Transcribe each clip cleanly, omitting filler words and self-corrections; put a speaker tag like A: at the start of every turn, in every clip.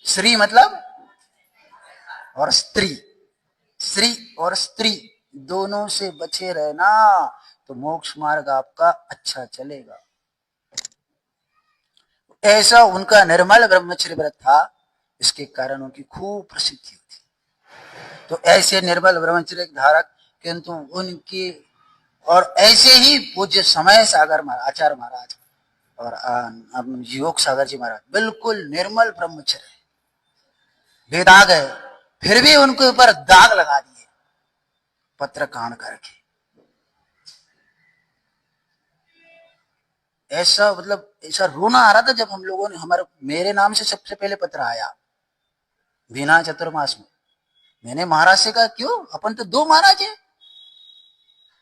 A: श्री मतलब और स्त्री, श्री और स्त्री दोनों से बचे रहना, तो मोक्ष मार्ग आपका अच्छा चलेगा। ऐसा उनका निर्मल ब्रह्मचर्य व्रत था, इसके कारण उनकी खूब प्रसिद्धि हुई। तो ऐसे निर्मल ब्रह्मचर्य धारक, किंतु उनकी और ऐसे ही पूज्य समय सागर महाराज, आचार्य महाराज और योग सागर जी महाराज बिल्कुल निर्मल ब्रह्मचर्य, बेदाग है, फिर भी उनके ऊपर दाग लगा दिए पत्र कांड करके। ऐसा मतलब ऐसा रोना आ रहा था जब हम लोगों ने, हमारे मेरे नाम से सबसे पहले पत्र आया बिना चतुर्मास में। मैंने महाराज से कहा क्यों, अपन तो दो महाराज हैं,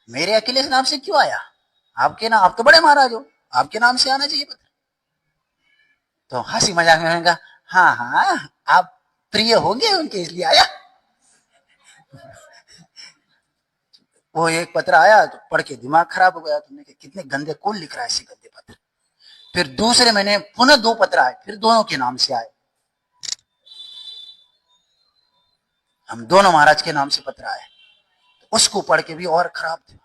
A: मेरे अकेले नाम से क्यों आया, आपके नाम, आप तो बड़े महाराज हो, आपके नाम से आना चाहिए पत्र। तो हंसी मजाक में कहा हाँ हाँ आप प्रिय होंगे उनके इसलिए आया। वो एक पत्र आया तो पढ़ के दिमाग खराब हो गया, तुमने कितने गंदे, कौन लिख रहा है ऐसे गंदे पत्र। फिर दूसरे महीने पुनः दो पत्र आए, फिर दोनों के नाम से आए, हम दोनों महाराज के नाम से पत्र आए, उसको पढ़ के भी और खराब थे।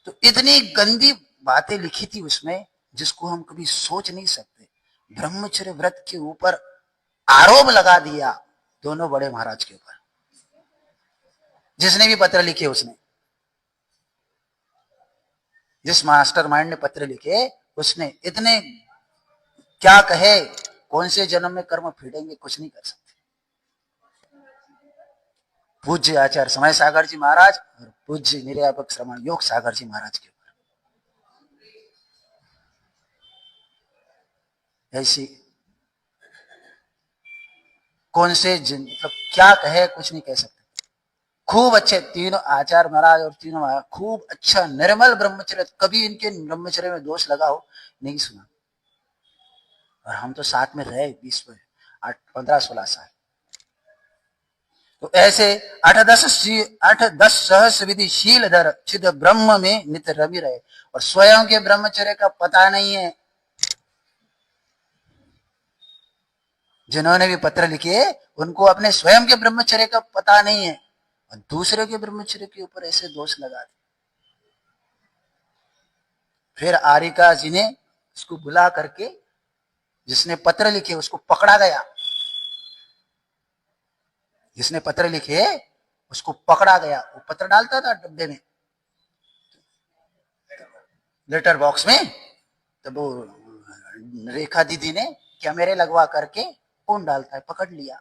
A: तो इतनी गंदी बातें लिखी थी उसमें जिसको हम कभी सोच नहीं सकते। ब्रह्मचर्य व्रत के ऊपर आरोप लगा दिया दोनों बड़े महाराज के ऊपर, जिसने भी पत्र लिखे उसने, जिस मास्टर माइंड ने पत्र लिखे उसने इतने, क्या कहे, कौन से जन्म में कर्म फेडेंगे कुछ नहीं कर सकते। पूज्य आचार्य समय सागर जी महाराज और पूज्य निर्यापक श्रमण योग सागर जी महाराज के ऊपर ऐसी कौन से मतलब क्या कहे, कुछ नहीं कह सकते। खूब अच्छे तीनों आचार्य महाराज और तीनों महाराज खूब अच्छा निर्मल ब्रह्मचर्य, कभी इनके ब्रह्मचर्य में दोष लगा हो नहीं सुना। और हम तो साथ में रहे 20 में 15-16 साल। तो ऐसे 8-10 सहस्र विधि शील धर चिद ब्रह्म में नित रवि रहे, और स्वयं के ब्रह्मचर्य का पता नहीं है। जिन्होंने भी पत्र लिखे उनको अपने स्वयं के ब्रह्मचर्य का पता नहीं है, और दूसरे के ब्रह्मचर्य के ऊपर ऐसे दोष लगा दिए। फिर आरिका जी ने उसको बुला करके, जिसने पत्र लिखे उसको पकड़ा गया, जिसने पत्र लिखे उसको पकड़ा गया। वो पत्र डालता था डब्बे में, लेटर बॉक्स में, तो वो रेखा दीदी ने कैमरे लगवा करके कौन डालता है पकड़ लिया।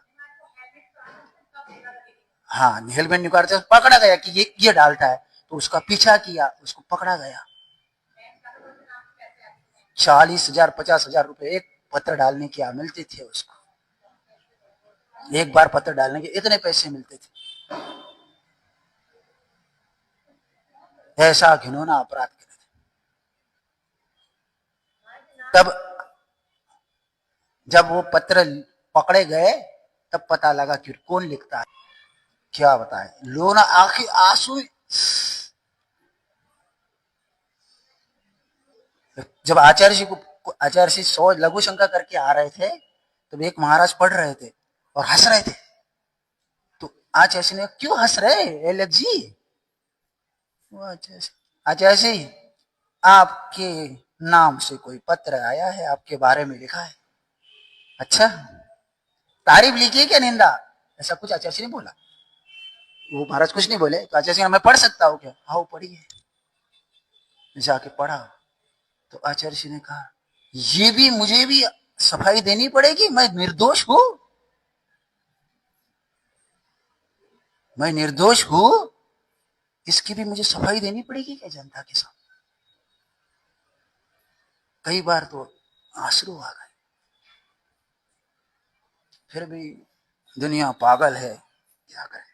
A: हाँ हेलमेट निकाल के पकड़ा गया कि ये डालता है, तो उसका पीछा किया, उसको पकड़ा गया। 40,000 50,000 रुपए एक पत्र डालने की मिलते थे उसको, एक बार पत्र डालने के इतने पैसे मिलते थे। ऐसा घिनौना अपराध करे थे। तब जब वो पत्र पकड़े गए तब पता लगा कि कौन लिखता है। क्या बताए, लोना आंखें आंसू। जब आचार्य जी को आचार्य जी 100 लघु शंका करके आ रहे थे, तब एक महाराज पढ़ रहे थे और हंस रहे थे। तो आचार्य जी ने क्यों हंस रहे एलेक जी, आचार्य जी आपके नाम से कोई पत्र आया है, आपके बारे में लिखा है। अच्छा, तारीफ लिखी है क्या निंदा, ऐसा कुछ आचार्य जी ने बोला। वो महाराज कुछ नहीं बोले, तो आचार्य जी मैं पढ़ सकता हूँ क्या, हाँ पढ़िए। जाके पढ़ा तो आचार्य जी ने कहा ये भी मुझे भी सफाई देनी पड़ेगी, मैं निर्दोष हूं, मैं निर्दोष हूं, इसकी भी मुझे सफाई देनी पड़ेगी क्या जनता के साथ। कई बार तो आंसू आ गए। फिर भी दुनिया पागल है, क्या करें।